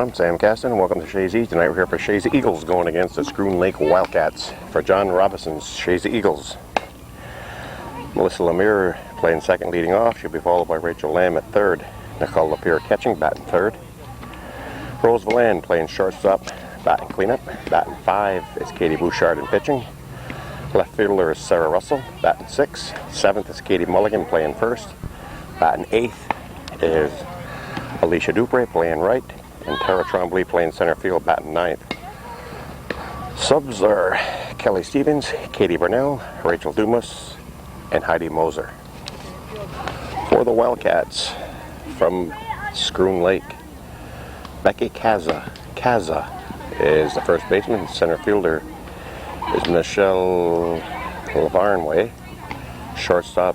I'm Sam Caston and welcome to Chazy. Tonight we're here for Chazy Eagles going against the Schroon Lake Wildcats for John Robinson's Chazy Eagles. Melissa Lemire playing second, leading off. She'll be followed by Rachel Lamb at third. Nicole Lapierre catching, batting third. Rose Valan playing shortstop, batting cleanup. Batting five is Katie Bouchard in pitching. Left fielder is Sarah Russell, batting sixth. Seventh is Katie Mulligan playing first. Batting eighth is Alicia Dupre playing right, and Tara Trombley playing center field, batting ninth. Subs are Kelly Stevens, Katie Burnell, Rachel Dumas, and Heidi Moser. For the Wildcats from Schroon Lake, Becky Chazy is the first baseman. Center fielder is Michelle Lavarnway. Shortstop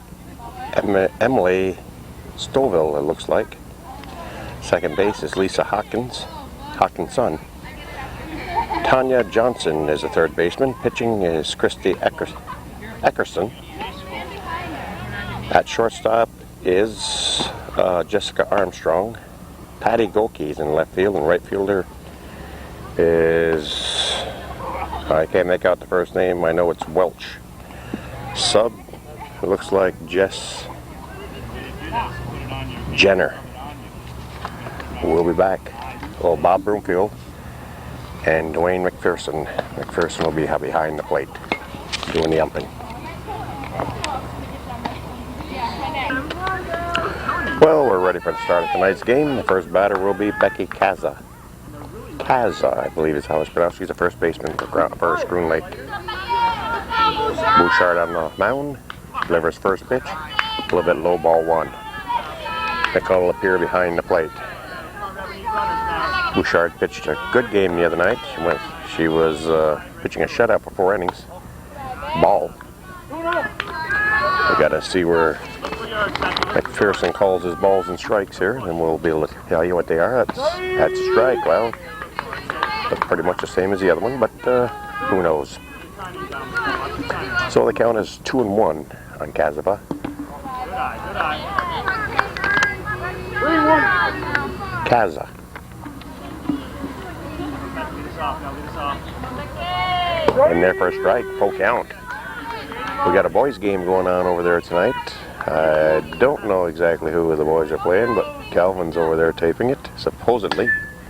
Emily Stoville, it looks like. Second base is Lisa Hawkinson. Tanya Johnson is the third baseman. Pitching is Christy Eckerson. At shortstop is Jessica Armstrong. Patty Golke is in left field, and right fielder is, I can't make out the first name, I know it's Welch. Sub, it looks like Jess Jenner. We'll be back. Well, Bob Broomfield and Dwayne McPherson. McPherson will be behind the plate doing the umping. Well, we're ready for the start of tonight's game. The first batter will be Becky Chazy. I believe is how it's pronounced. She's the first baseman for Schroon Lake. Bouchard on the mound. Delivers first pitch. A little bit low, ball one. Nicole Lapierre behind the plate. Bouchard pitched a good game the other night. She was pitching a shutout for 4 innings. Ball. We got to see where McPherson calls his balls and strikes here, and we'll be able to tell you what they are. That's a strike. Well, that's pretty much the same as the other one, but who knows? So the count is 2-1 on Chazy. Chazy. In there for a strike, full count. We got a boys game going on over there tonight. I don't know exactly who the boys are playing, but Calvin's over there taping it, supposedly.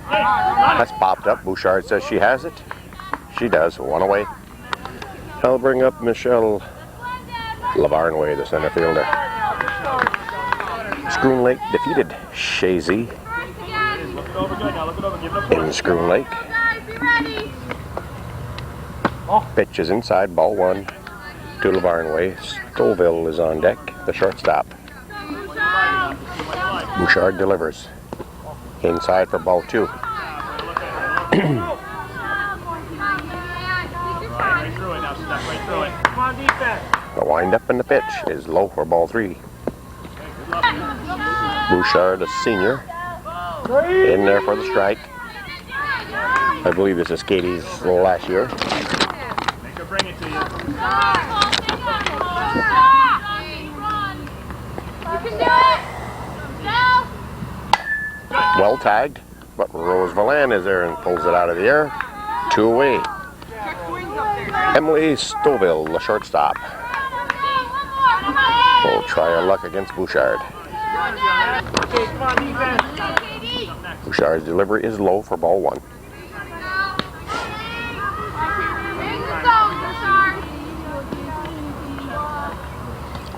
That's popped up. Bouchard says she has it. She does. One away. I'll bring up Michelle Lavarnway, the center fielder. Schroon Lake defeated Chazy in Schroon Lake. Pitch is inside, ball one to Lavarnway. Stoville is on deck, the shortstop. Bouchard delivers. Inside for ball two. The wind-up and the pitch is low for ball three. Bouchard, a senior, in there for the strike. I believe this is Katie's last year. Well tagged, but Rose Valan is there and pulls it out of the air. 2 away. Emily Stoville, the shortstop, will try her luck against Bouchard. Bouchard's delivery is low for ball one.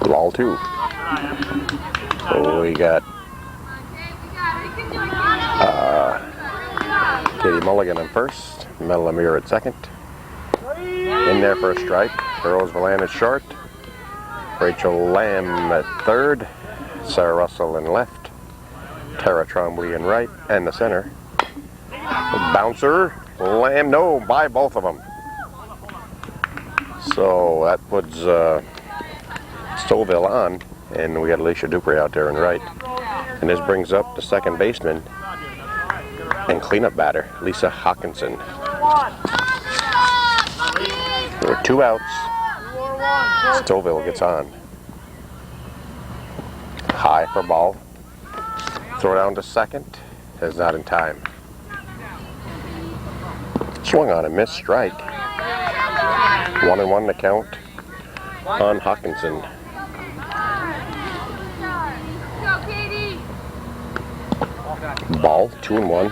Ball two. So we got Katie Mulligan in first, Mel Lemire at second. In there for a strike. Rose Valan is short. Rachel Lamb at third. Sarah Russell in left. Tara Trombley in right, and the center. Bouncer. Lamb, no, by both of them. So that puts Stoville on, and we got Alicia Dupre out there in right. And this brings up the second baseman and cleanup batter, Lisa Hawkinson. There were 2 outs. Stoville gets on. High for ball. Throw down to second. Is not in time. Swung on and missed, strike. 1-1 the count on Hawkinson. Ball, 2-1.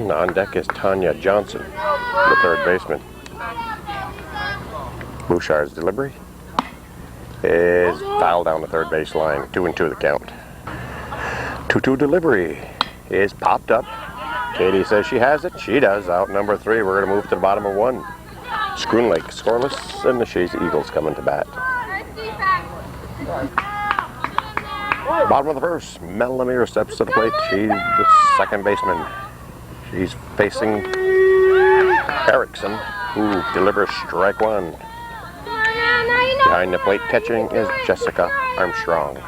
On deck is Tanya Johnson, the third baseman. Bouchard's delivery is fouled down the third base line. 2-2 the count. 2-2 delivery is popped up. Katie says she has it. She does. Out number 3. We're going to move to the bottom of 1. Schroon Lake scoreless, and the Chazy Eagles coming to bat. Bottom of the first, Mel Lemire steps to the plate. She's the second baseman. She's facing Erickson, who delivers strike 1. Behind the plate catching is Jessica Armstrong.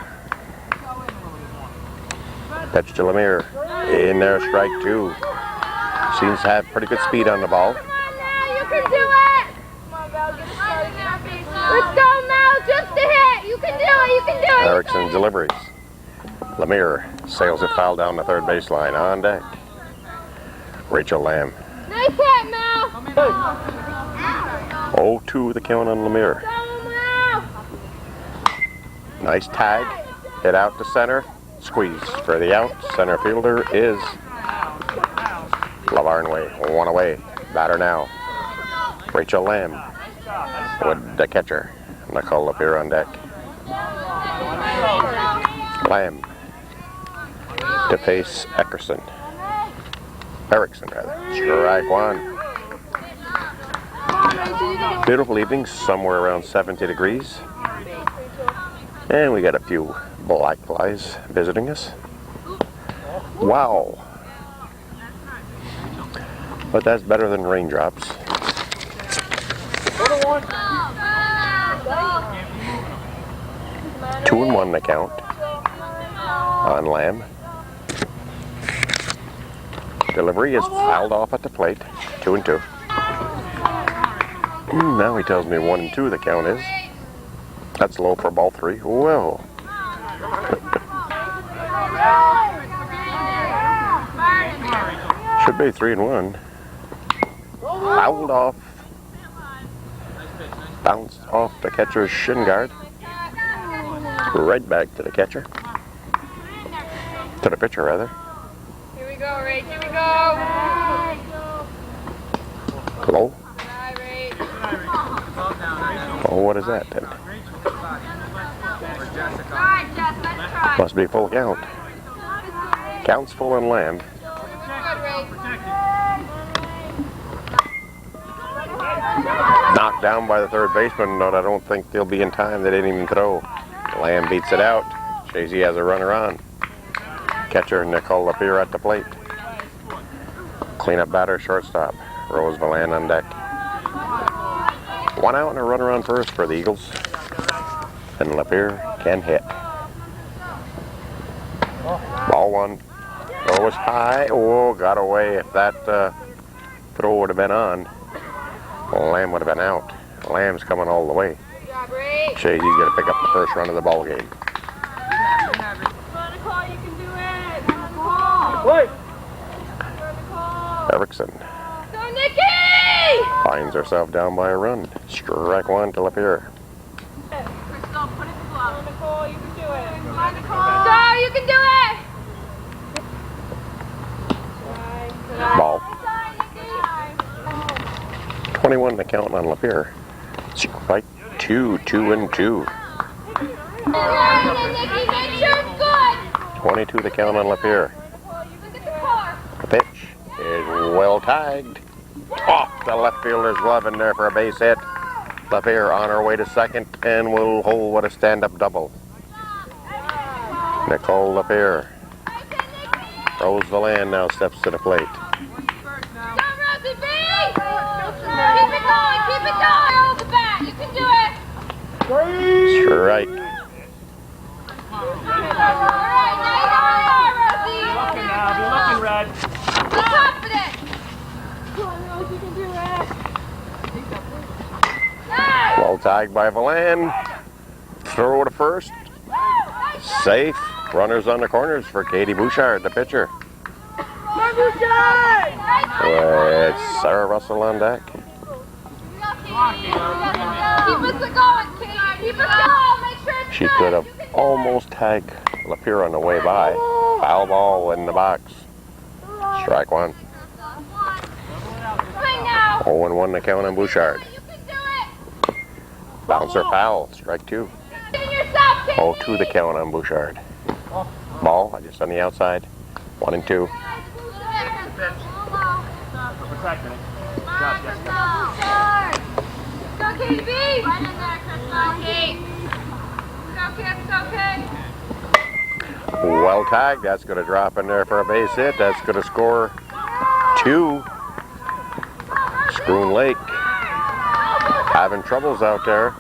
Pitch to Lemire. In there, strike 2. Seems to have pretty good speed on the ball. You can do it! Let's go, Mel! Just a hit! You can do it! You can do it! Erickson deliveries. Lemire sails it foul down the third baseline. On deck, Rachel Lamb. Nice hit, Mel! 0-2 the count on Lemire. Nice tag. Hit out to center. Squeeze for the out. Center fielder is Lavarnway. 1 away. Batter now, Rachel Lamb with the catcher. Nicole up here on deck. Lamb to face Erickson. Strike 1. Beautiful evening, somewhere around 70 degrees. And we got a few black flies visiting us. Wow. But that's better than raindrops. 2-1 the count on Lamb. Delivery is fouled off at the plate. 2-2. Now he tells me 1-2 the count is. That's low for ball 3. Well. Should be 3-1. Fouled off. Bounced off the catcher's shin guard. Right back to the catcher. To the pitcher, rather. Here we go, Ray. Here we go. Low. Oh, what is that then? Must be full count. Counts full on Lamb. Knocked down by the third baseman, but I don't think they'll be in time. They didn't even throw. Lamb beats it out. Chazy has a runner on. Catcher Nicole up here at the plate. Cleanup batter, shortstop. Rose Valan on deck. 1 out and a runner on first for the Eagles. And Lapierre can hit. Ball 1. Throw was high. Oh, got away. If that throw would have been on, Lamb would have been out. Lamb's coming all the way. Chazy got to pick up the first run of the ball game. Erickson finds herself down by a run. Strike 1 to Lapierre. Nicole, you can do it. Come on, Nicole. Go, you can do it. Ball. 21 to count on Lapierre. Strike 2, 2-2. 22 to count on Lapierre. The pitch is well tagged. Off the left fielder's glove in there for a base hit. Lapierre on her way to second and will hold what a stand-up double. Nicole Lapierre. Rose Valan now steps to the plate. Keep it going, keep it going. Hold the bat, you can do it. Strike. Alright, now you know where you are, Rosie. Looking now, be looking, Red. Be confident. Come on, Rose, you can do it. Well tagged by Valan. Throw to first. Safe. Runners on the corners for Katie Bouchard, the pitcher. Come on, With Sarah Russell on deck. Keep us going, Kate. Keep us going. Make sure it's She good. could have almost tagged Lapierre on the way by. Foul ball in the box. Strike one. Swing now. 0-1 the count on Bouchard. You can do it. Bouncer foul. Strike two. Get in yourself, Kate. 0-2 the count on Bouchard. Ball just on the outside. 1 and 2. Go, Katie B. Right in there, Crystal. Kate. Go, kids. Go, Kate. Well tagged. That's going to drop in there for a base hit. That's going to score 2. Schroon Lake having troubles out there.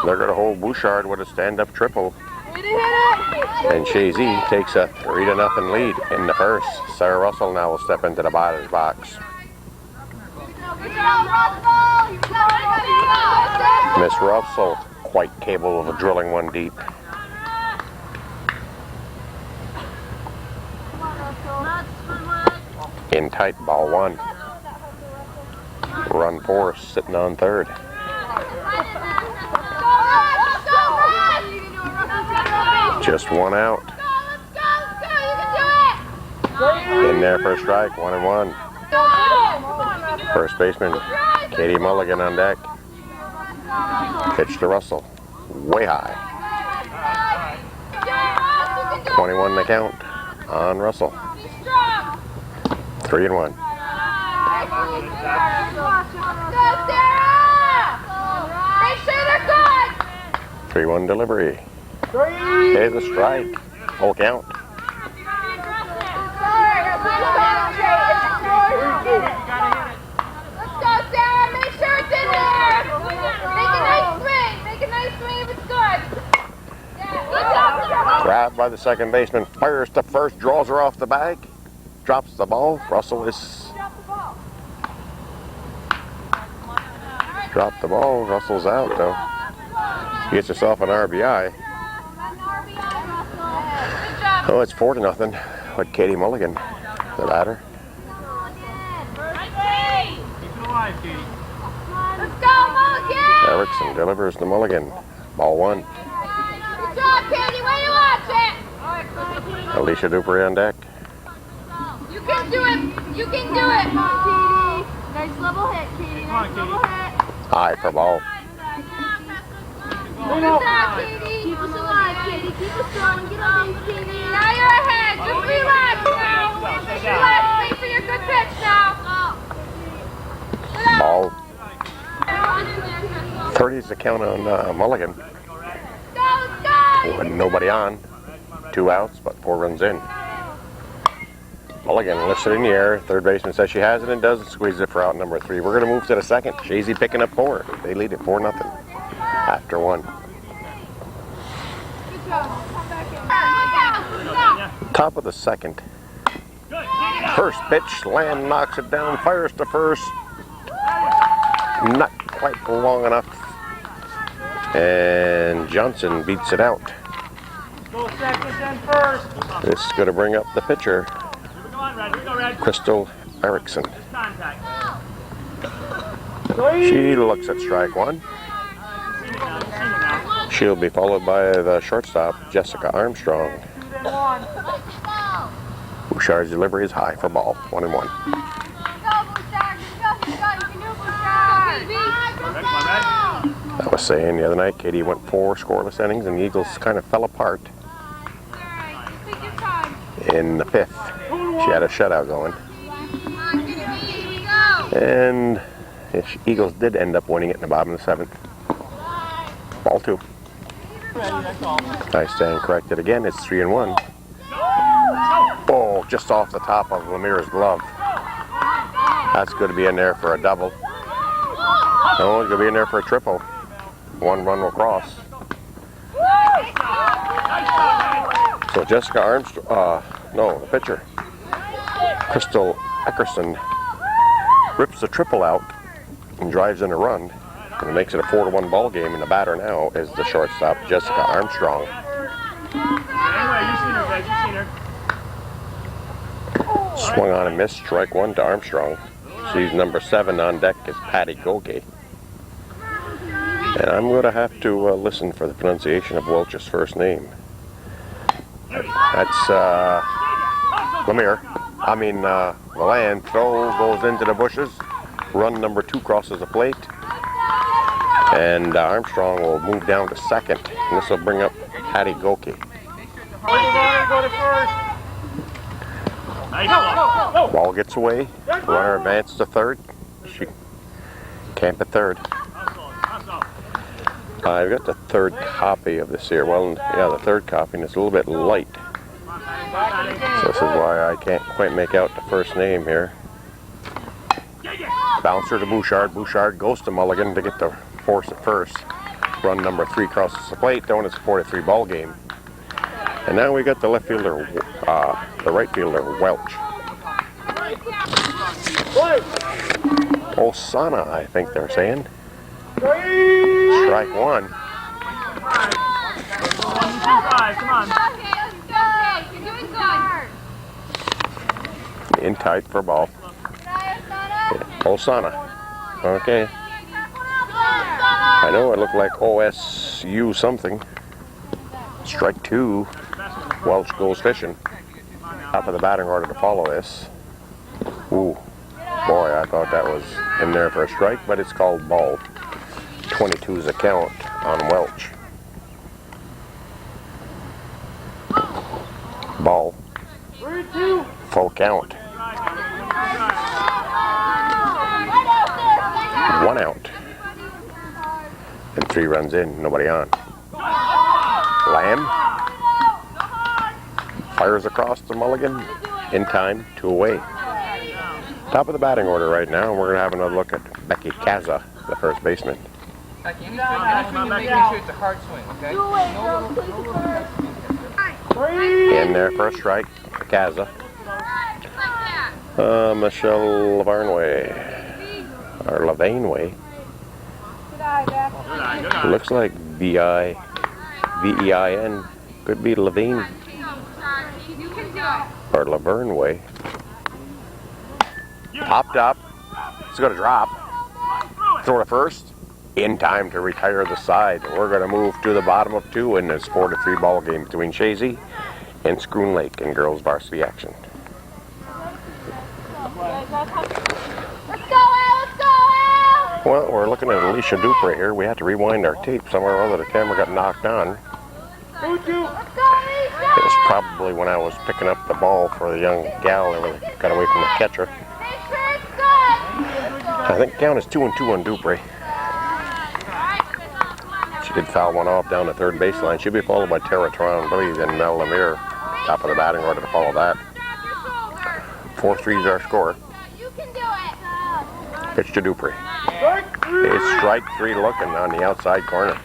They're going to hold Bouchard with a stand-up triple. And Chazy takes a 3-0 lead in the first. Sarah Russell now will step into the batter's box. Miss Russell quite capable of drilling one deep. In tight, ball 1. Run 4 sitting on third. Just 1 out. In there for a strike, 1 and 1. First baseman Katie Mulligan on deck. Pitch to Russell. Way high. 21 the count on Russell. 3 and 1. 3-1 delivery. Here's a strike. Full count. Let's go, Sarah. Make sure it's in there. Make a nice swing. Make a nice swing if it's good. Grabbed by the second baseman. Fires to first. Draws her off the bag. Drops the ball. Russell is... Dropped the ball. Russell's out, though. Gets herself an RBI. Oh, it's 4-0 with Katie Mulligan, the batter. Let's go, Mulligan! Erickson delivers to Mulligan. Ball 1. Good job, Katie. Way to watch it. Alicia Dupree on deck. You can do it. You can do it. Come on, Katie. Nice level hit, Katie. Nice level hit. High for ball. Good job, Katie. Keep us alive, Katie. Keep us going. Get on, Katie. Now you're ahead. Just relax now. Relax. Wait for your good pitch now. Ball. 30 is the count on Mulligan. Go, let's go. With nobody on. 2 outs, but 4 runs in. Mulligan lifts it in the air. Third baseman says she has it and doesn't squeeze it for out number 3. We're going to move to the second. Chazy picking up 4. They lead it 4-0 after 1. Top of the second. First pitch, Land knocks it down, fires to first. Not quite long enough. And Johnson beats it out. Go second and first. This is going to bring up the pitcher, Crystal Erickson. She looks at strike 1. She'll be followed by the shortstop, Jessica Armstrong. Bouchard's delivery is high for ball, 1 and 1. I was saying the other night, Katie went 4 scoreless innings and the Eagles kind of fell apart in the 5th. She had a shutout going. And the Eagles did end up winning it in the bottom of the 7th. Ball 2. I stand corrected again. It's 3 and 1. Oh, just off the top of Lemaire's glove. That's going to be in there for a double. No, it's going to be in there for a triple. 1 run will cross. So Jessica Armstrong, no, the pitcher, Crystal Eckerson, rips the triple out and drives in a run. And it makes it a 4-1 ball game, and the batter now is the shortstop, Jessica Armstrong. Swung on and missed. Strike one to Armstrong. She's number 7 on deck is Patty Goge. And I'm going to have to listen for the pronunciation of Welch's first name. That's Valan. Throw goes into the bushes. Run number 2 crosses the plate. And Armstrong will move down to second. And this will bring up Patty Goke. Go to first. Ball gets away. Runner advanced to third. She camp at third. I've got the third copy of this here. Well, yeah, the third copy, and it's a little bit light. So this is why I can't quite make out the first name here. Bouncer to Bouchard. Bouchard goes to Mulligan to get the force at first. Run number 3 crosses the plate. Down it's a 4-3 ball game. And now we got the left fielder, the right fielder, Welch. Osana, I think they're saying. Strike one. Come on. In tight for ball. Osana. Okay. I know it looked like OSU something. Strike 2. Welch goes fishing. Top of the batting order to follow this. Ooh. Boy, I thought that was in there for a strike, but it's called ball. 22's a count on Welch. Ball. Full count. 1 out. And 3 runs in, nobody on. Lamb fires across the Mulligan in time, 2 away. Top of the batting order right now, and we're going to have another look at Becky Chazy, the first baseman. Becky, anytime you make sure it's a hard swing, okay? In there for a strike, Chazy. Michelle Lavarnway, or Lavainway. Looks like V-I-V-E-I-N. Could be Levine or Lavernway. Popped up. It's going to drop. Throw to first. In time to retire the side. We're going to move to the bottom of 2 in this 4-3 ball game between Chazy and Schroon Lake in girls varsity action. Let's go, Al! Let's go, Al! Well, we're looking at Alicia Duper here. We had to rewind our tape somewhere or other. The camera got knocked on. Let's go, Alicia! It was probably when I was picking up the ball for the young gal and we got away from the catcher. Make sure it's good! I think the count is 2-2 on Dupree. She did foul one off down the third baseline. She'll be followed by Tara Trombley, then Mel Lemire. Top of the batting order to follow that. 4-3 is our score. You can do it! Pitch to Dupree. It's strike 3 looking on the outside corner.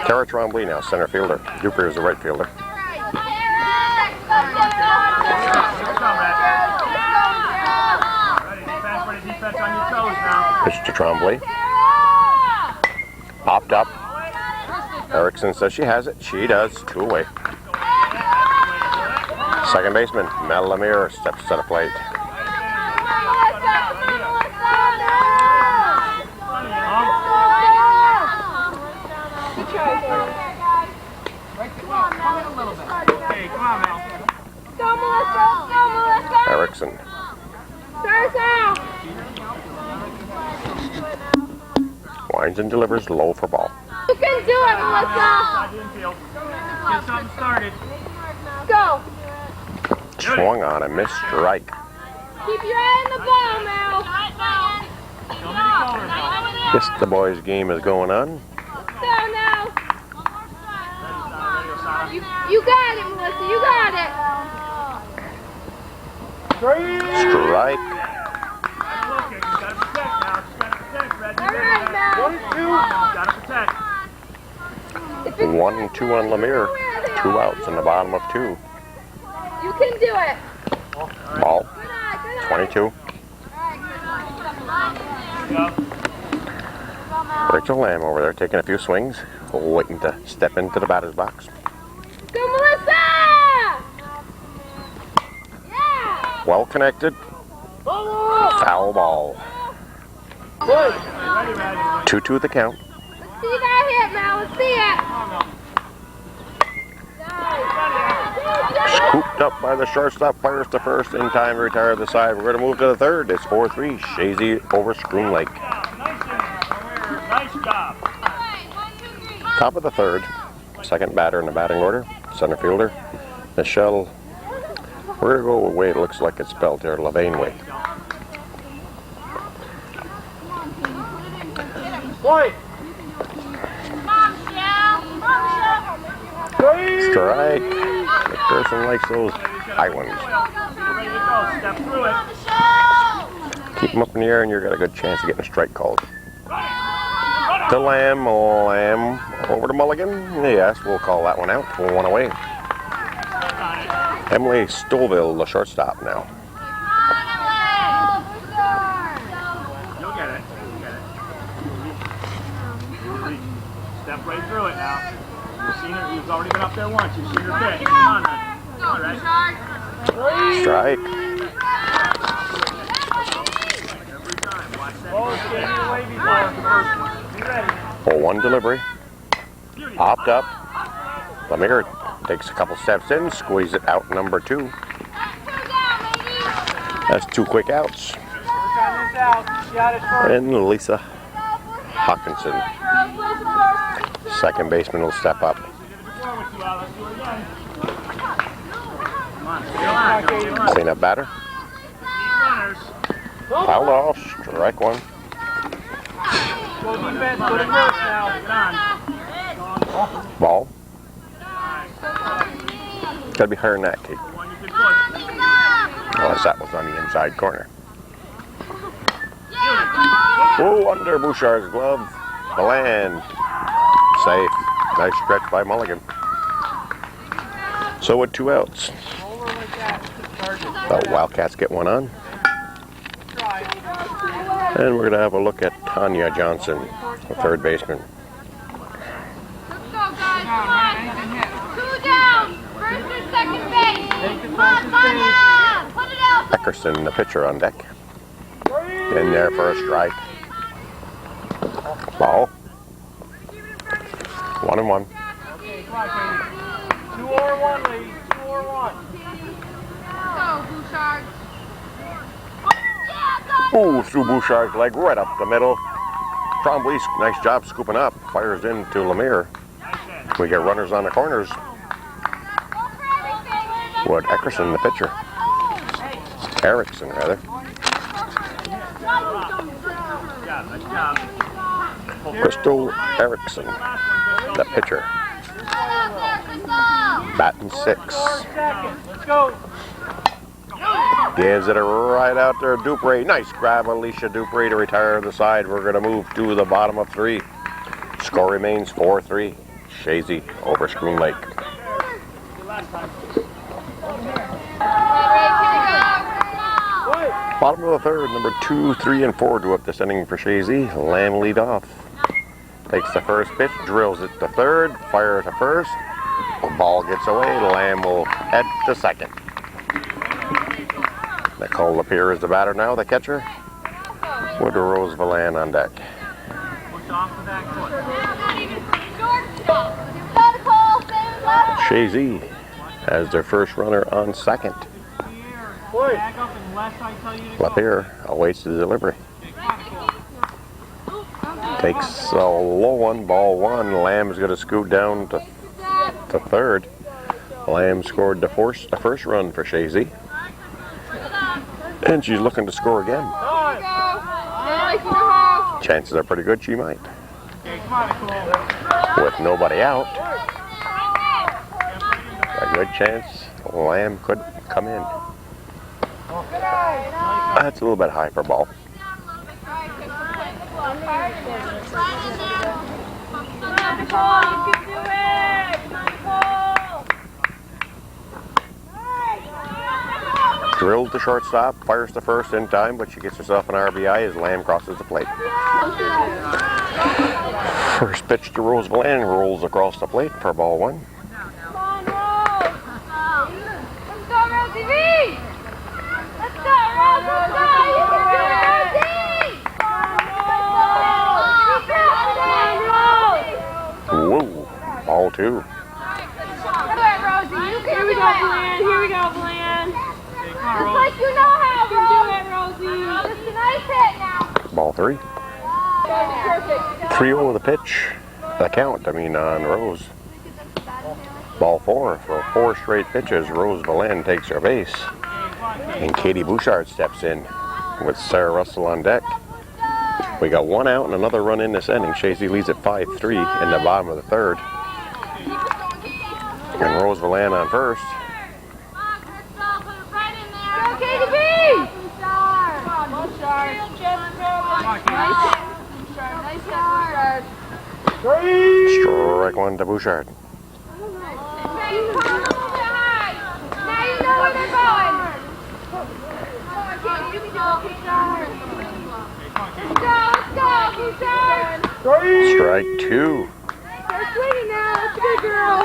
Tara Trombley now center fielder. Dupree is the right fielder. Pitch to Trombley. Popped up. Erickson says she has it. She does. 2 away. Second baseman, Mel Lemire steps to the plate. Erickson. Winds and delivers low for ball. You can do it, Melissa! Get something started. Go! Swung on a missed strike. Keep your eye on the ball, Mel! Yes, the boys' game is going on. Go now! You got it, Melissa, you got it! Strike. Alright, Mel! 1-2 on Lemire. 2 outs in the bottom of 2. You can do it! Ball. 22. Rachel Lamb over there taking a few swings, waiting to step into the batter's box. Go, Melissa! well connected. Foul ball. 2-2 the count. Let's see that hit, Mal. Let's see it. Scooped up by the shortstop, fires to first in time to retire the side. We're going to move to the third. It's 4-3. Chazy over Schroon Lake. Nice job. Top of the third. Second batter in the batting order. Center fielder. Michelle. We're going to go away. It looks like it's spelled here. Levain way. Boy. Strike. The person likes those high ones. Ready to go. Step through it. Keep them up in the air and you've got a good chance of getting a strike called. To Lamb over to Mulligan. Yes, we'll call that one out. 1 away. Emily Stoville, the shortstop now. You'll get it. You'll get it. Step right through it now. You've seen her. You've already been up there once. You've seen her pitch. Come on, man. All right. Strike. Every time. Watch that. Oh, it's getting away before. Be ready. 0-1 delivery. Popped up. Lemire takes a couple steps in, squeeze it out number 2. That's 2 quick outs. And Lisa Hawkinson. Second baseman will step up. Cleanup batter. Fouled off. Strike 1. Go defense. Go to first now. Ball. Gotta be higher than that, Kate. Unless that was on the inside corner. Oh, under Bouchard's glove. The land. Safe. Nice stretch by Mulligan. So with 2 outs. The Wildcats get one on. And we're going to have a look at Tanya Johnson, the third baseman. Let's go, guys. Come on. 2 down. First and second base. Come on, Tanya. Put it out. Eckerson, the pitcher, on deck. In there for a strike. Ball. 1-1. Okay, come on, Katie. 2 or 1, ladies. 2 or 1. Go, Bouchard. Ooh, through Bouchard's leg, right up the middle. Trombley, nice job scooping up. Fires into Lemire. We get runners on the corners. Wood Eckerson, the pitcher. Erickson, rather. Crystal Erickson, the pitcher. Batting 6. Let's go. Gives it a right out there, Dupree. Nice grab, Alicia Dupree to retire the side. We're going to move to the bottom of 3. Score remains 4-3. Chazy over Schroon Lake. Bottom of the third, number 2, 3, and 4 do up this inning for Chazy. Lamb lead off. Takes the first pitch, drills it to third, fire to first. The ball gets away, Lamb will head to second. Nicole Lapierre is the batter now, the catcher. With Rose Villan on deck. Chazy has their first runner on second. Lapierre awaits the delivery. Takes a low one, ball 1. Lamb's going to scoot down to third. Lamb scored the first run for Chazy. And she's looking to score again. Chances are pretty good she might. With nobody out, a good chance Lamb could come in. That's a little bit high for ball. Drilled to shortstop, fires to first in time, but she gets herself an RBI as Lamb crosses the plate. First pitch to Rose Villan, rolls across the plate for ball 1. Let's go, Rosie V! Let's go, Rose. Let's go. You can do it, Rosie. Whoa, ball 2. Do it, Rosie. You can do it. Here we go, Bland. Just like you know how, Rose. Do it, Rosie. Just a nice hit now. Ball 3. Perfect. 3-0 the pitch. The count, on Rose. Ball 4. For 4 straight pitches, Rose Valan takes her base. And Katie Bouchard steps in with Sarah Russell on deck. We got 1 out and another run in this inning. Chazy leads at 5-3 in the bottom of the 3rd. And Rose Valan on first. Go, Katie B! Strike 1 to Bouchard. Now you know where they're going. Let's go, Bouchard. Strike 2. They're swinging now. That's a good girl.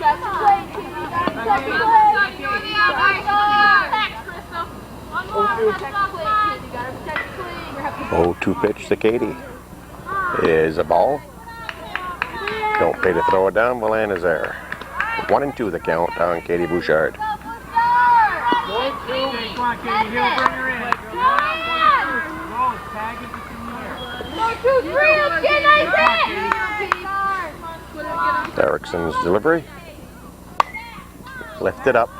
That's a play, Katie. That's a play. One more. Protect the play, Katie. You gotta protect the play. 0-2 pitch to Katie. Is a ball. Don't pay to throw it down. Valan is there. 1-2 the count on Katie Bouchard. Come on, Katie, he'll bring her in. Rose, tag it in the air. 1, 2, 3. Let's get a nice hit. Erickson's delivery. Lift it up.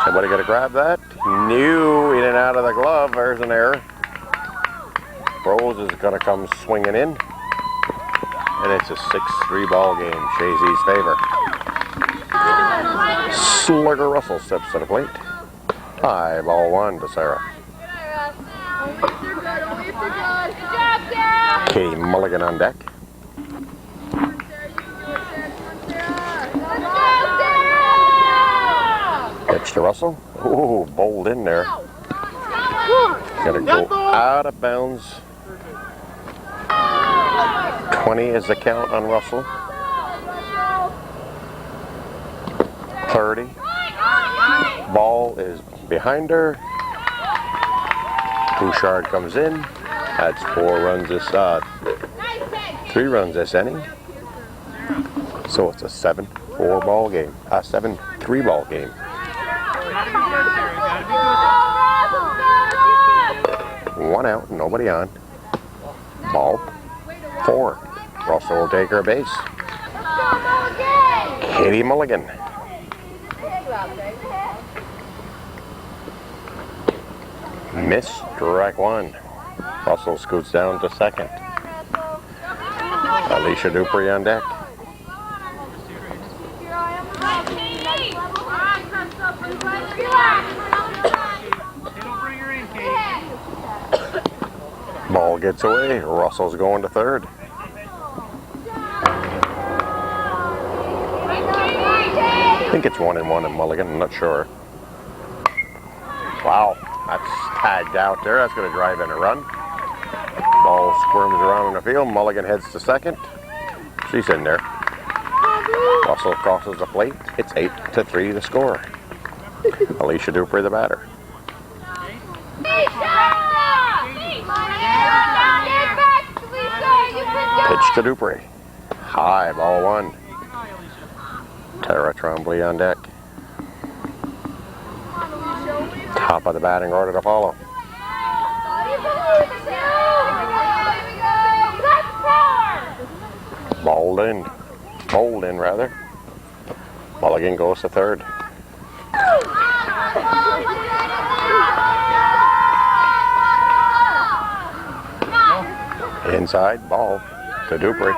Somebody got to grab that. No, in and out of the glove. There's an error. Rose is going to come swinging in. And it's a 6-3 ball game. Chazy's favor. Slugger Russell steps to the plate. High ball 1 to Sarah. Katie Mulligan on deck. Pitch to Russell. Ooh, bowled in there. Gonna go out of bounds. 20 is the count on Russell. 30. Ball is behind her. Bouchard comes in. That's 4 runs this 3 runs this inning. So it's a 7-4 ball game. 7-3 ball game. Gotta be good, Sarah. Gotta be good. 1 out, nobody on. Ball 4. Russell will take her base. Katie Mulligan. Miss, strike 1. Russell scoots down to second. Alicia Dupree on deck. Don't bring her in, Katie. Ball gets away. Russell's going to third. I think it's 1-1 in Mulligan. I'm not sure. Wow, that's tagged out there. That's going to drive in a run. Ball squirms around in the field. Mulligan heads to second. She's in there. Russell crosses the plate. It's 8-3 the score. Alicia Dupree the batter. Pitch to Dupree. High, ball 1. Tara Trombley on deck. Top of the batting order to follow. Bowled in rather. Mulligan goes to third. Inside, ball to Dupree.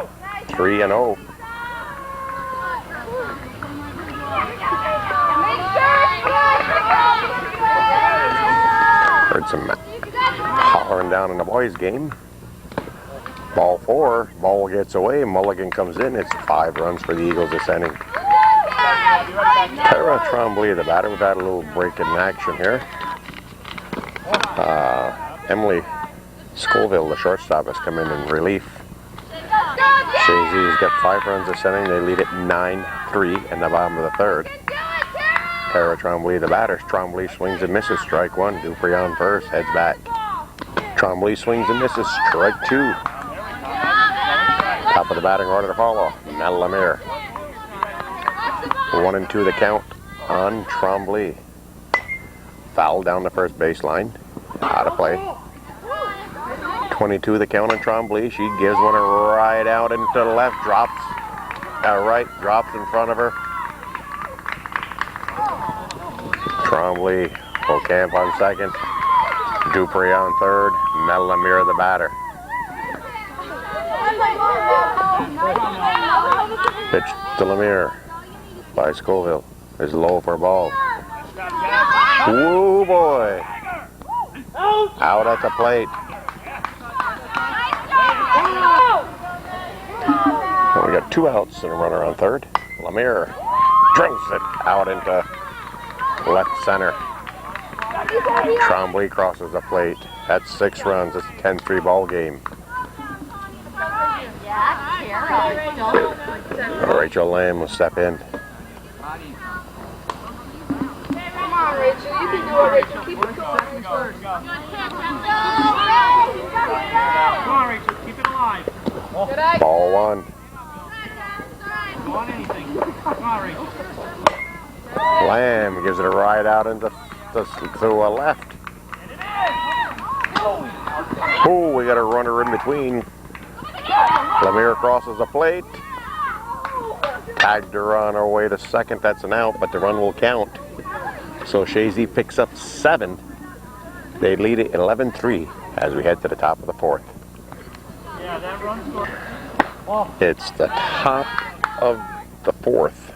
3-0. Heard some hollering down in the boys' game. Ball 4. Ball gets away. Mulligan comes in. It's 5 runs for the Eagles this inning. Tara Trombley, the batter. We've had a little break in action here. Emily Scoville, the shortstop, has come in relief. Chazy's got 5 runs this inning. They lead at 9-3 in the bottom of the 3rd. Tara Trombley, the batter. Trombley swings and misses. Strike one. Dupree on first. Heads back. Trombley swings and misses. Strike two. Top of the batting order to follow. Lemire. 1-2 the count on Trombley. Foul down the first baseline. Out of play. 22 the count on Trombley. She gives one a right out into the left. Drops. Right. Drops in front of her. Trombley. Ocamp on second. Dupree on third. Lemire the batter. Pitch to Lemire by Scoville. Is low for a ball. Woo boy. Out at the plate. And we got 2 outs and a runner on third. Lemire drills it out into left center. Trombley crosses the plate. That's 6 runs. It's a 10-3 ball game. Rachel Lamb will step in. Come on, Rachel. You can do it, Rachel. Keep it going. Come on, Rachel. Keep it alive. Ball one. Go on anything. Come on, Rachel. Lamb gives it a ride out into to a left. Oh, we got a runner in between. Lemire crosses the plate. Tagged her on her way to second. That's an out, but the run will count. So Chazy picks up 7. They lead it 11-3 as we head to the top of the 4th. Yeah, that run score. It's the top of the 4th.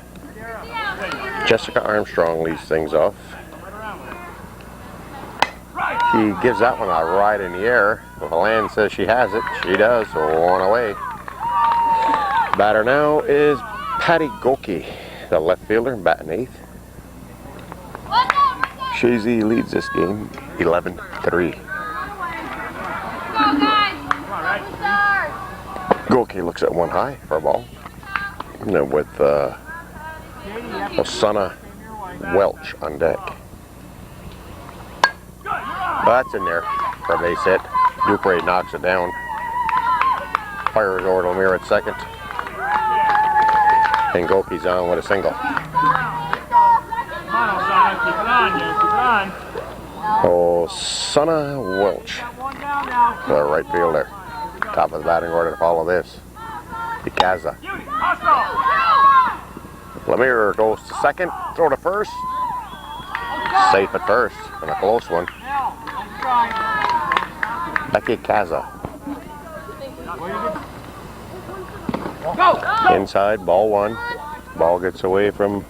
Jessica Armstrong leads things off. She gives that one a ride in the air. If Land says she has it, she does, so one away. Batter now is Patty Goki, the left fielder, batting 8th. Chazy leads this game 11-3. Goki looks at one high for a ball. And then with Osana Welch on deck. That's in there for a base hit. Dupree knocks it down. Fires over to Lemire at second. And Goki's on with a single. Come on, Osana. Keep it on, you. Keep it on. Osana Welch, the right fielder. Top of the batting order to follow this. Picaza. Lemire goes to second. Throw to first. Safe at first. And a close one. Becky Kaza. Inside, ball one. Ball gets away from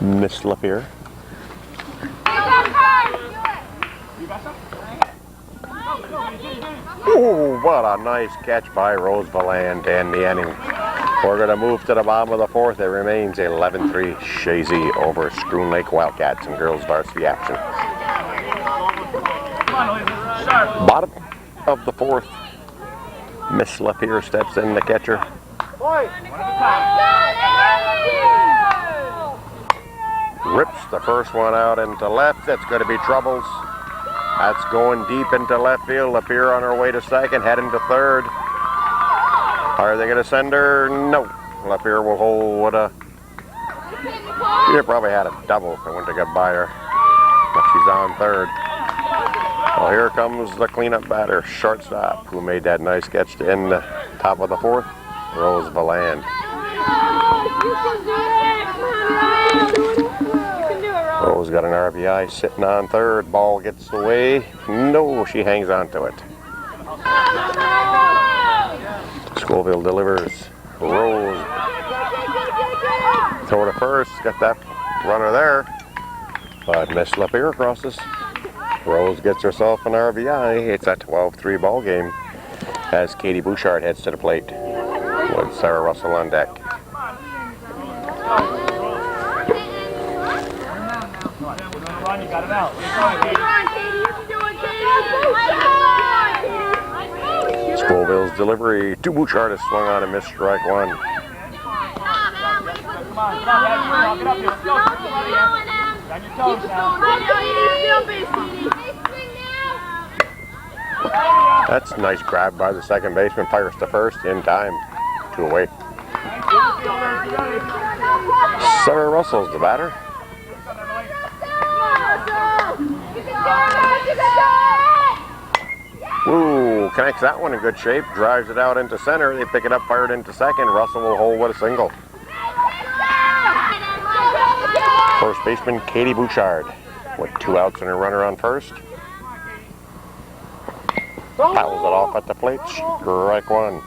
Miss Lapierre. Ooh, what a nice catch by Rose Valand to end the inning. We're going to move to the bottom of the 4th. It remains 11-3 Chazy over Schroon Lake Wildcats in girls varsity action. Bottom of the 4th. Miss Lapierre steps in, the catcher. Rips the first one out into left. That's going to be troubles. That's going deep into left field. Lapierre on her way to second, heading to third. Are they going to send her? No. Lapierre will hold with a... She probably had a double if it went to get by her. But she's on third. Well, here comes the cleanup batter, shortstop, who made that nice catch to end the top of the 4th, Rose Valand. Rose got an RBI sitting on third. Ball gets away. No, she hangs on to it. Scoville delivers. Rose. Throw to first. Got that runner there. But Miss Lapierre crosses. Rose gets herself an RBI. It's a 12-3 ball game as Katie Bouchard heads to the plate with Sarah Russell on deck. Scoville's delivery to Bouchard is swung on and missed strike one. Come on, Dad. Get up here. Let's go. Everybody, on your toes now. That's a nice grab by the second baseman. Fires to first in time. 2 away. Sarah Russell's the batter. Ooh, connects that one in good shape. Drives it out into center. They pick it up, fired into second. Russell will hold with a single. First baseman Katie Bouchard with 2 outs and a runner on first. Fouls it off at the plate. Strike 1.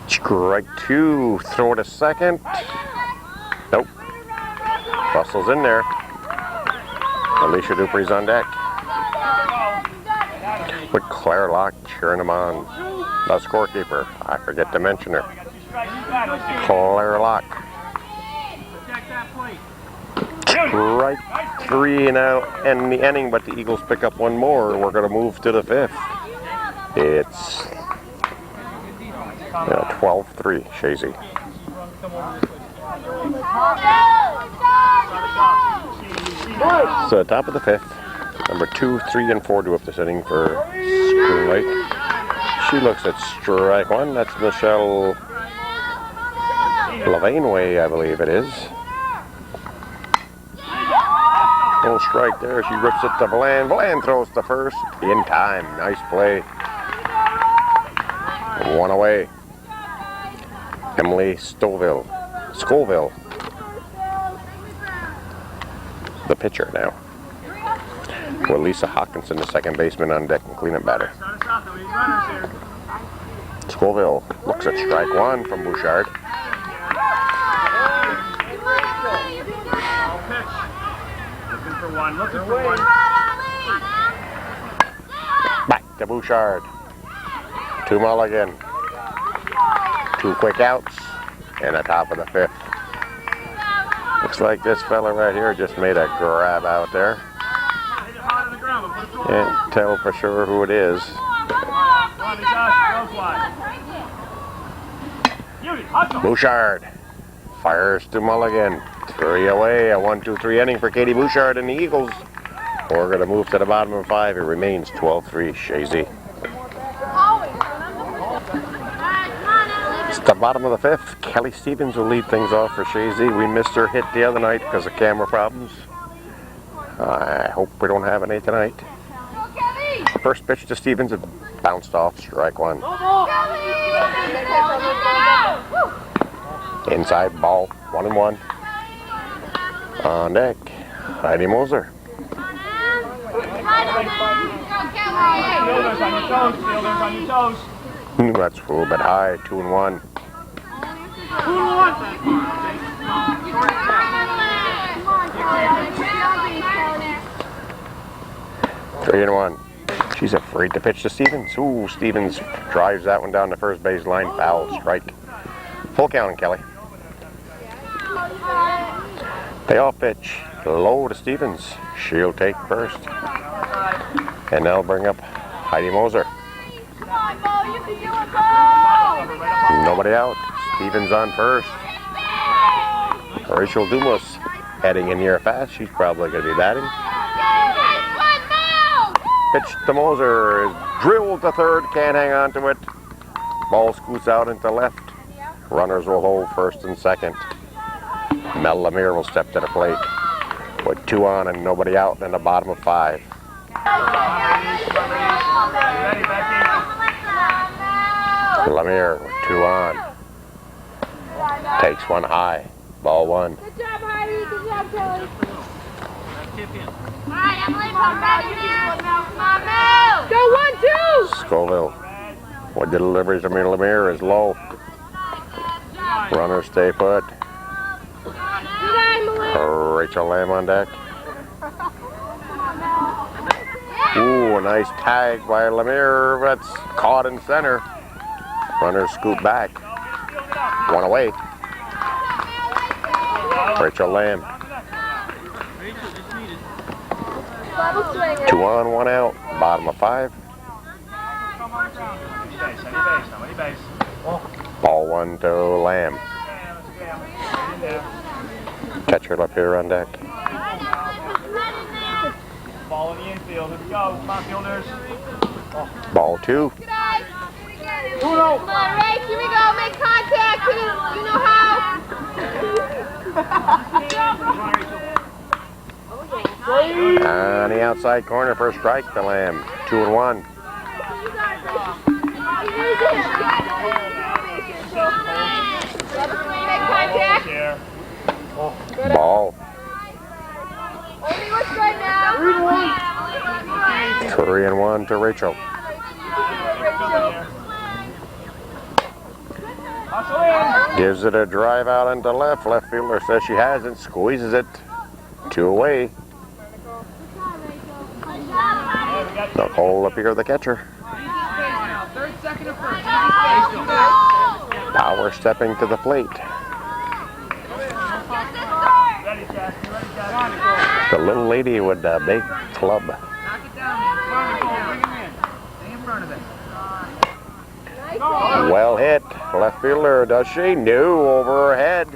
Strike 2. Throw it a second. Nope. Russell's in there. Alicia Dupree's on deck. With Claire Locke cheering him on. The scorekeeper. I forget to mention her. Claire Locke. Strike 3 now in the inning, but the Eagles pick up 1 more. We're going to move to the 5th. It's 12-3, Chazy. So top of the 5th. Number 2, 3, and 4 do up this inning for Schroon Lake. She looks at strike 1. That's Michelle Levainway, I believe it is. Little strike there. She rips it to Valan. Valan throws to first in time. Nice play. 1 away. Emily Scoville, the pitcher now. With Lisa Hawkinson, the second baseman, on deck and cleanup batter. Scoville looks at strike 1 from Bouchard. Looking for one. Back to Bouchard. 2 mulligan. 2 quick outs. And the top of the 5th. Looks like this fella right here just made a grab out there. Can't tell for sure who it is. Bouchard fires to mulligan. 3 away. A 1-2-3 inning for Katie Bouchard and the Eagles. We're going to move to the bottom of 5. It remains 12-3, Chazy. It's the bottom of the 5th. Kelly Stevens will lead things off for Chazy. We missed her hit the other night because of camera problems. I hope we don't have any tonight. First pitch to Stevens, it bounced off, strike 1. Inside ball, 1-1. On deck, Heidi Moser. Fielders on your toes. Fielders on your toes. That's a little bit high, 2-1. 3-1. She's afraid to pitch to Stevens. Ooh, Stevens drives that one down the first base line. Foul, strike. Full count, Kelly. Payoff pitch, low to Stevens. She'll take first. And that'll bring up Heidi Moser. Nobody out. Stevens on first. Rachel Dumas heading in here fast. She's probably going to be batting. Pitch to Moser is drilled to third. Can't hang on to it. Ball scoots out into left. Runners will hold first and second. Mel Lemire will step to the plate with 2 on and nobody out in the bottom of 5. Lemire with 2 on. Takes one high. Ball 1. Good job, Heidi. Good job, Kelly. All right, Emily, come back here. Go 1-2. Scoville with the deliveries to Lemire is low. Runners stay put. Rachel Lamb on deck. Ooh, a nice tag by Lemire. That's caught in center. Runners scoot back. 1 away. Rachel Lamb. 2 on, 1 out. Bottom of 5. Ball 1 to Lamb. Catcher up here on deck. Ball in the infield. Here we go. Come on, fielders. Ball 2. Come on, Ray, here we go. Make contact. You know how. On the outside corner for a strike to Lamb. 2-1. Make contact. Ball. Only what's right now. 3-1 to Rachel. Gives it a drive out into left. Left fielder says she hasn't. Squeezes it. 2 away. The hole up here, the catcher. Third, second, or first. Power stepping to the plate. The little lady with the big club. Knock it down, man. Bring him in. Stay in front of it. Well hit. Left fielder, does she? No, over her head.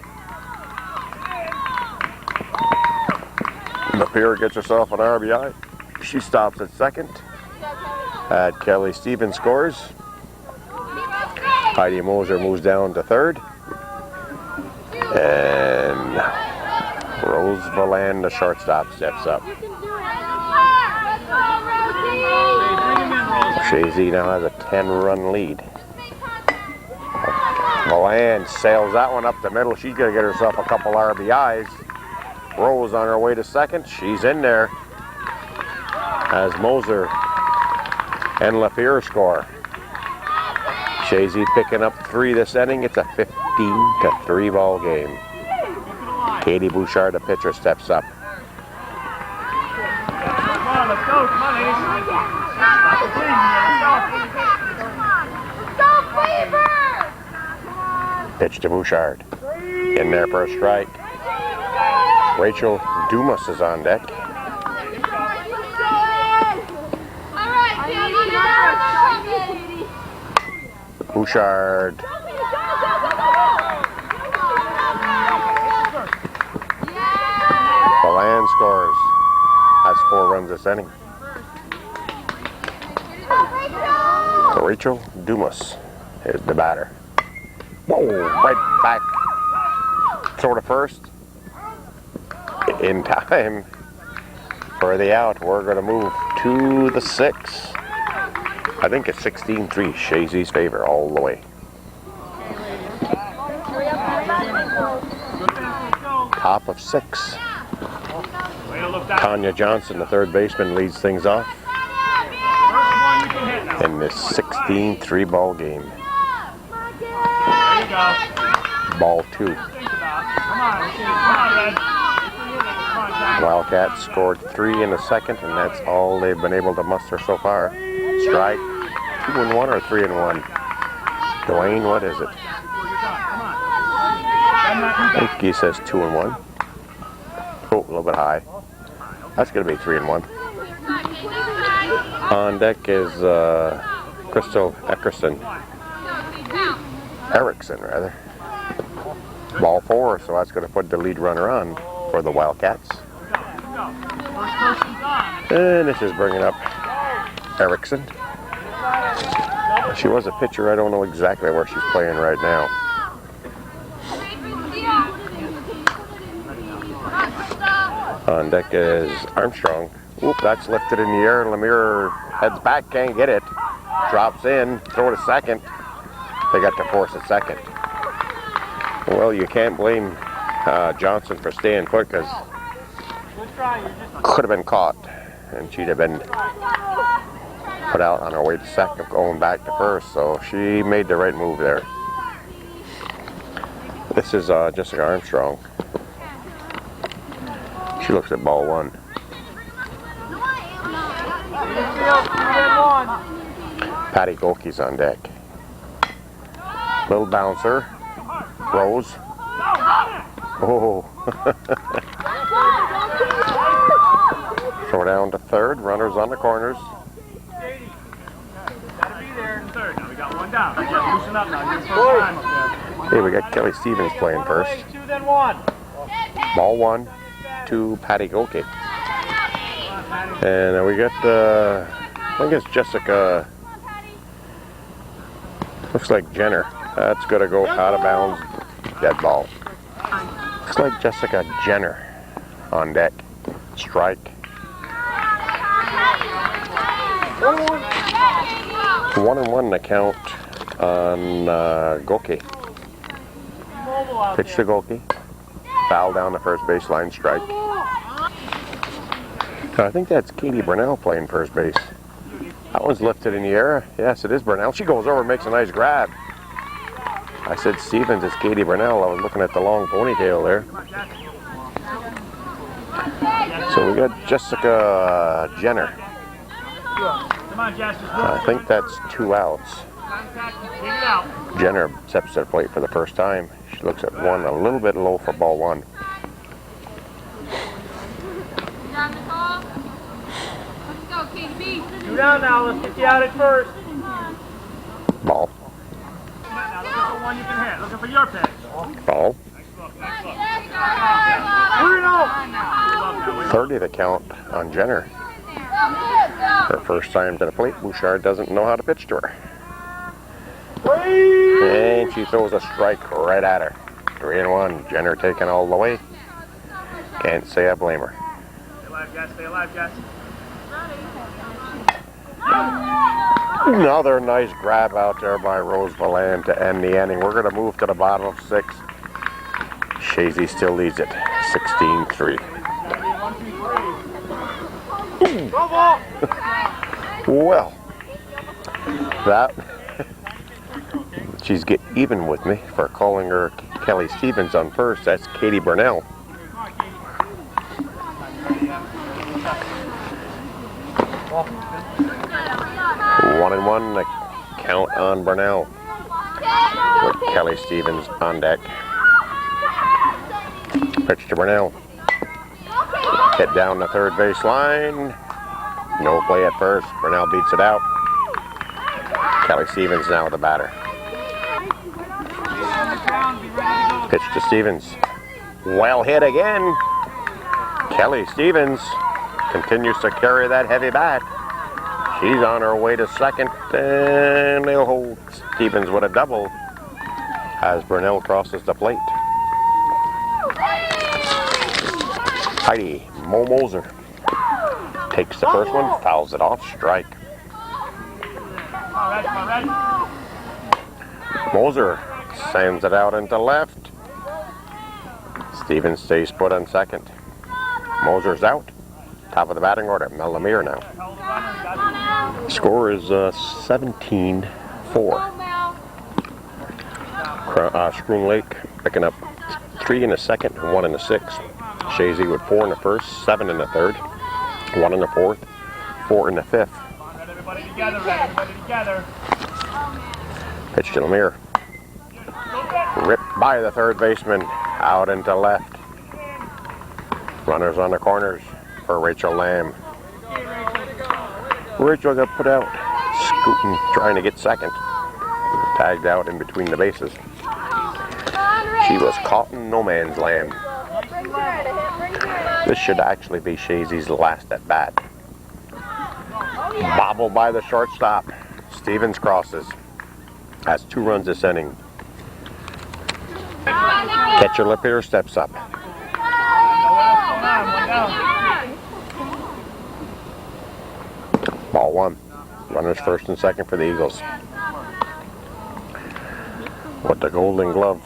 Napier gets herself an RBI. She stops at second. Kelly Stevens scores. Heidi Moser moves down to third. And Rose Valand, the shortstop, steps up. Chazy now has a 10-run lead. Valand sails that one up the middle. She's going to get herself a couple RBIs. Rose on her way to second. She's in there. As Moser and Lapierre score. Chazy picking up 3 this inning. It's a 15-3 ball game. Katie Bouchard, the pitcher, steps up. Come on, let's go. Come on, ladies. Stop the team here. Let's go. Pitch to Bouchard. In there for a strike. Rachel Dumas is on deck. Bouchard. Valand scores. Has 4 runs this inning. So Rachel Dumas is the batter. Whoa, right back. Throw to first. In time for the out. We're going to move to the 6th. I think it's 16-3, Chazy's favor all the way. Top of 6. Tanya Johnson, the third baseman, leads things off in this 16-3 ball game. Ball 2. Wildcats scored 3 in the second, and that's all they've been able to muster so far. Strike 2-1 or 3-1? Dwayne, what is it? I think he says 2-1. Oh, a little bit high. That's going to be 3-1. On deck is Crystal Erickson, rather. Ball 4, so that's going to put the lead runner on for the Wildcats. And this is bringing up Erickson. She was a pitcher. I don't know exactly where she's playing right now. On deck is Armstrong. Oop, that's lifted in the air. Lemire heads back, can't get it. Drops in, throw to second. They got to force at second. Well, you can't blame Johnson for staying put because could have been caught and she'd have been put out on her way to second, going back to first. So she made the right move there. This is Jessica Armstrong. She looks at ball 1. Patty Golke's on deck. Little bouncer. Rose. Oh. Throw down to third. Runners on the corners. third. Now we got one down. Just loosen up now. Here's first time up there. Hey, we got Kelly Stevens playing first. 2, then 1. Ball 1 to Patty Goki. And we got, I think it's Jessica, looks like Jenner. That's going to go out of bounds. Dead ball. Looks like Jessica Jenner on deck. Strike. 1-1 the count on Goki. Pitch to Goki. Foul down the first baseline, strike. I think that's Katie Burnell playing first base. That one's lifted in the air. Yes, it is Burnell. She goes over and makes a nice grab. I said Stevens, it's Katie Burnell. I was looking at the long ponytail there. So we got Jessica Jenner. Come on, Jess. I think that's 2 outs. Jenner steps to the plate for the first time. She looks at one a little bit low for ball 1. Let's go, KB. 2 down now. Let's get you out at first. Ball. Now looking for one you can hit. Looking for your pitch. Ball. Nice look, nice look. 30 the count on Jenner. Her first time to the plate. Bouchard doesn't know how to pitch to her. And she throws a strike right at her. 3-1. Jenner taking all the way. Can't say I blame her. Stay alive, Jess. Stay alive, Jess. Another nice grab out there by Rose Valan to end the inning. We're going to move to the bottom of 6. Chazy still leads it, 16-3. Well, that she's get even with me for calling her Kelly Stevens on first. That's Katie Burnell. One and one, the count on Burnell with Kelly Stevens on deck. Pitch to Burnell. Hit down the third base line. No play at first. Burnell beats it out. Kelly Stevens now the batter. Pitch to Stevens. Well hit again. Kelly Stevens continues to carry that heavy bat. She's on her way to second, and they'll hold Stevens with a double as Burnell crosses the plate. Heidi Moser takes the first one, fouls it off, strike. Moser sends it out into left. Stevens stays put on second. Moser's out. Top of the batting order, Mel Lemire now. Score is 17-4. Schroon Lake picking up 3 in the second, 1 in the sixth. Chazy with 4 in the first, 7 in the third, 1 in the fourth, 4 in the fifth. Everybody together, everybody together. Pitch to Lemire. Ripped by the third baseman, out into left. Runners on the corners for Rachel Lamb. Rachel got put out, scooting, trying to get second. Tagged out in between the bases. She was caught in no man's land. This should actually be Chazy's last at bat. Bobbled by the shortstop. Stevens crosses. Has 2 runs this inning. Catcher Lepere steps up. Ball 1. Runners first and second for the Eagles. With the Golden Glove.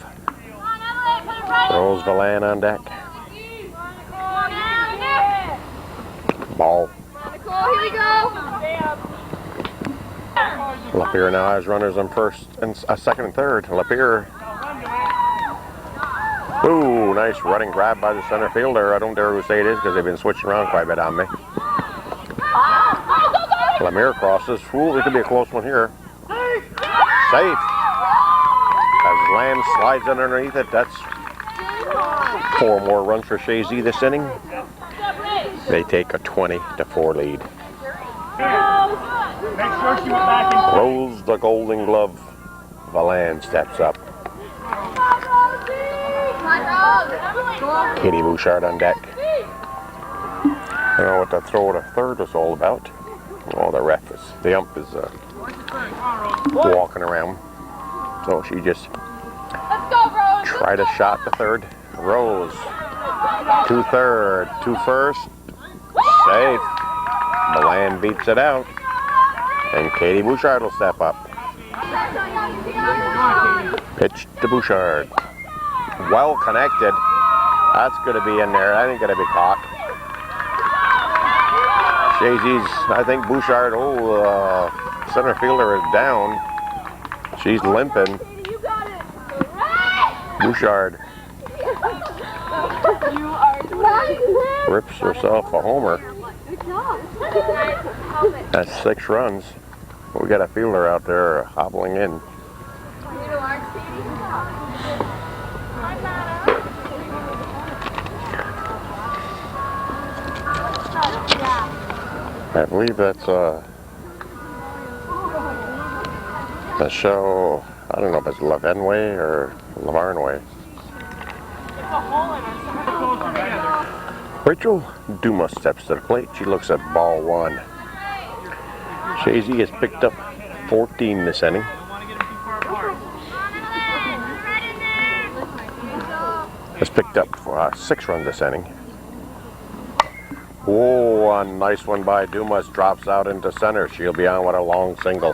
Rose Valan on deck. Ball. Here we go. Lepere now has runners on first and second and third. Lepere. Ooh, nice running grab by the center fielder. I don't dare who say it is because they've been switching around quite a bit on me. Lemire crosses. Ooh, it could be a close one here. Safe. As Lamb slides in underneath it, that's 4 more runs for Chazy this inning. They take a 20-4 lead. Make sure she went back in. Rose the Golden Glove. Valan steps up. Katie Bouchard on deck. I don't know what that throw to third was all about. Oh, the ump is walking around. So she just tried a shot to third. Rose to third, to first. Safe. Valan beats it out. And Katie Bouchard will step up. Pitch to Bouchard. Well connected. That's going to be in there. That ain't going to be caught. Chazy's, I think Bouchard, center fielder is down. She's limping. Bouchard rips herself a homer. That's 6 runs. We got a fielder out there hobbling in. I believe that's the show. I don't know if it's Lavenway or Lavarnway. Rachel Dumas steps to the plate. She looks at ball 1. Chazy has picked up 14 this inning. Has picked up 6 runs this inning. Oh, a nice one by Dumas. Drops out into center. She'll be on with a long single.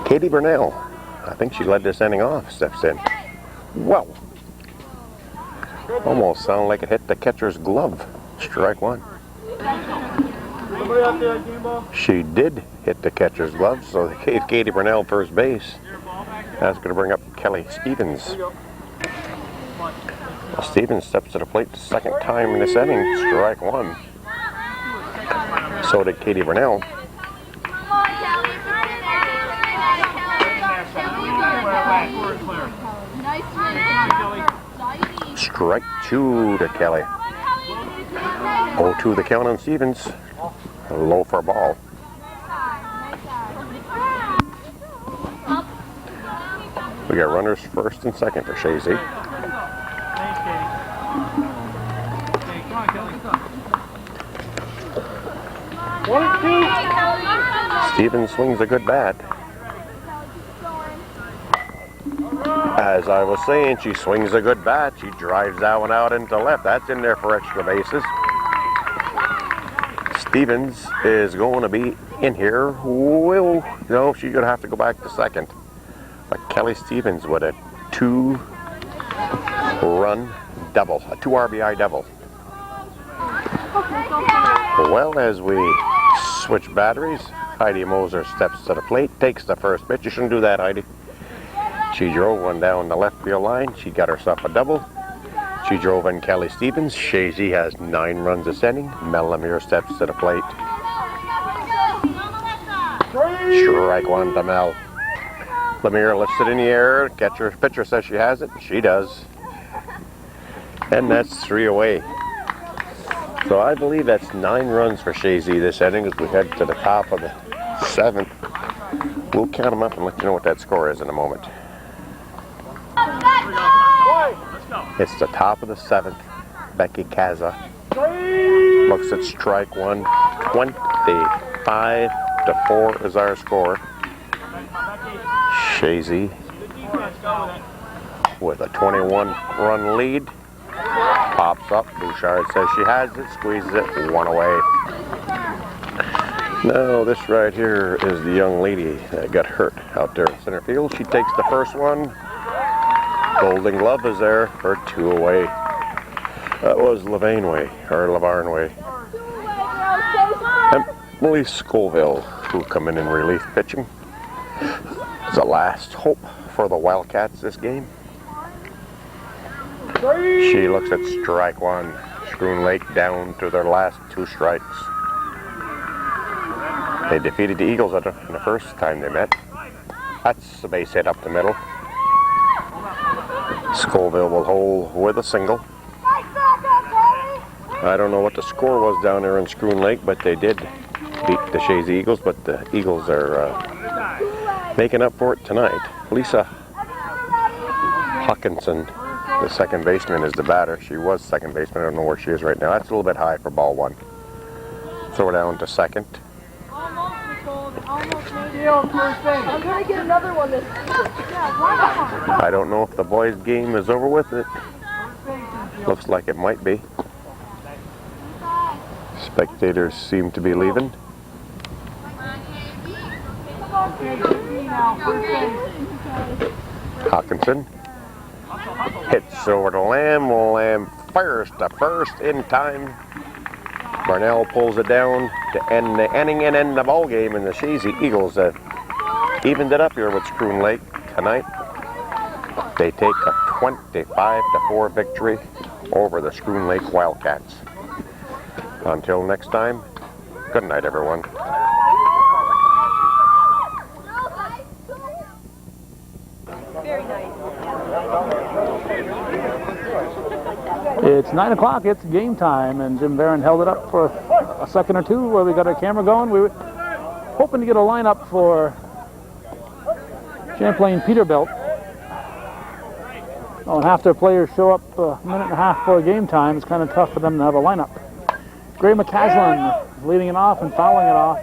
Katie Burnell, I think she led this inning off, steps in. Well, almost sounded like it hit the catcher's glove. Strike 1. She did hit the catcher's glove, so they gave Katie Burnell first base. That's going to bring up Kelly Stevens. Well, Stevens steps to the plate the second time in this inning. Strike 1. So did Katie Burnell. Strike 2 to Kelly. 0-2 the count on Stevens. Low for a ball. We got runners first and second for Chazy. Stevens swings a good bat. As I was saying, she swings a good bat. She drives that one out into left. That's in there for extra bases. Stevens is going to be in here. Well, no, she's going to have to go back to second. But Kelly Stevens with a 2-run double, a 2 RBI double. Well, as we switch batteries, Heidi Moser steps to the plate, takes the first pitch. You shouldn't do that, Heidi. She drove one down the left field line. She got herself a double. She drove in Kelly Stevens. Chazy has 9 runs this inning. Mel Lemire steps to the plate. Strike 1 to Mel. Lemire lifts it in the air. Pitcher says she has it. She does. And that's 3 away. So I believe that's 9 runs for Chazy this inning as we head to the top of the 7th. We'll count them up and let you know what that score is in a moment. It's the top of the 7th. Becky Kaza looks at strike 1. 25-4 is our score. Chazy with a 21-run lead. Pops up. Bouchard says she has it. Squeezes it. 1 away. Now this right here is the young lady that got hurt out there in center field. She takes the first one. Golden Glove is there for 2 away. That was Lavaneway, or Lavarnway. Emily Scoville, who come in relief pitching. It's the last hope for the Wildcats this game. She looks at strike 1. Schroon Lake down to their last 2 strikes. They defeated the Eagles in the first time they met. That's the base hit up the middle. Scoville will hold with a single. I don't know what the score was down there in Schroon Lake, but they did beat the Chazy Eagles, but the Eagles are making up for it tonight. Lisa Hawkinson, the second baseman, is the batter. She was second baseman. I don't know where she is right now. That's a little bit high for ball one. Throw down to second. Almost, Nicole. Almost made it. Field first base. I'm going to get another one this season. Yeah, why not? I don't know if the boys' game is over with it. Looks like it might be. Spectators seem to be leaving. Okay, now first base. Hawkinson hits over to Lamb. Lamb fires to first in time. Barnell pulls it down to end the ball game, and the Chazy Eagles have evened it up here with Schroon Lake tonight. They take a 25-4 victory over the Schroon Lake Wildcats. Until next time, good night, everyone. Very nice. It's 9 o'clock, it's game time, and Jim Barron held it up for a second or two where we got our camera going. We were hoping to get a lineup for Champlain Peterbilt. Oh, and half their players show up a minute and a half before game time. It's kind of tough for them to have a lineup. Gray McCaslin leading it off and fouling it off.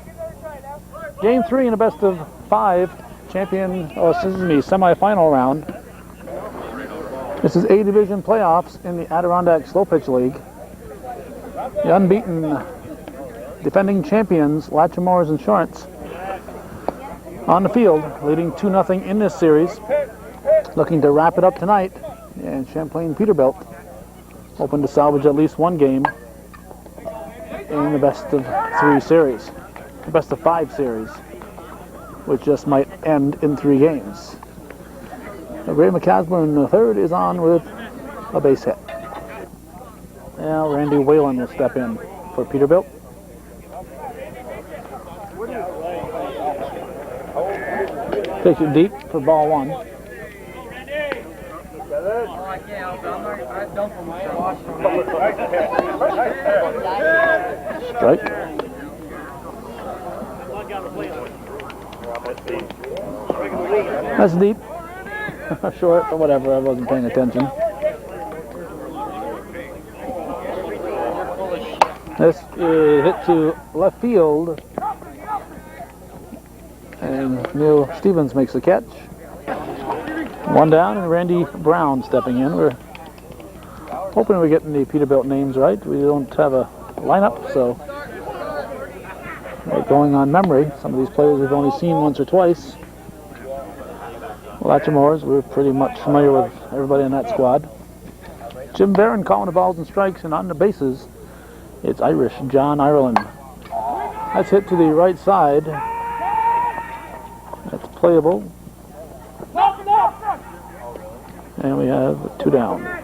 Game 3 in a best of 5 semi-final round. This is A Division playoffs in the Adirondack Slow Pitch League. The unbeaten defending champions, Latchmore's Insurance, on the field, leading 2-0 in this series. Looking to wrap it up tonight, and Champlain Peterbilt hoping to salvage at least one game in the best of 3 series, the best of 5 series, which just might end in 3 games. Now, Gray McCaslin III is on with a base hit. Now Randy Whalen will step in for Peterbilt. Takes it deep for ball 1. Strike. That's deep. Short, or whatever, I wasn't paying attention. This is hit to left field. And Neil Stevens makes the catch. 1 down, and Randy Brown stepping in. We're hoping we're getting the Peterbilt names right. We don't have a lineup, so we're going on memory. Some of these players we've only seen once or twice. Latchmore's, we're pretty much familiar with everybody in that squad. Jim Barron calling the balls and strikes, and on the bases, it's Irish John Ireland. That's hit to the right side. That's playable. And we have 2 down.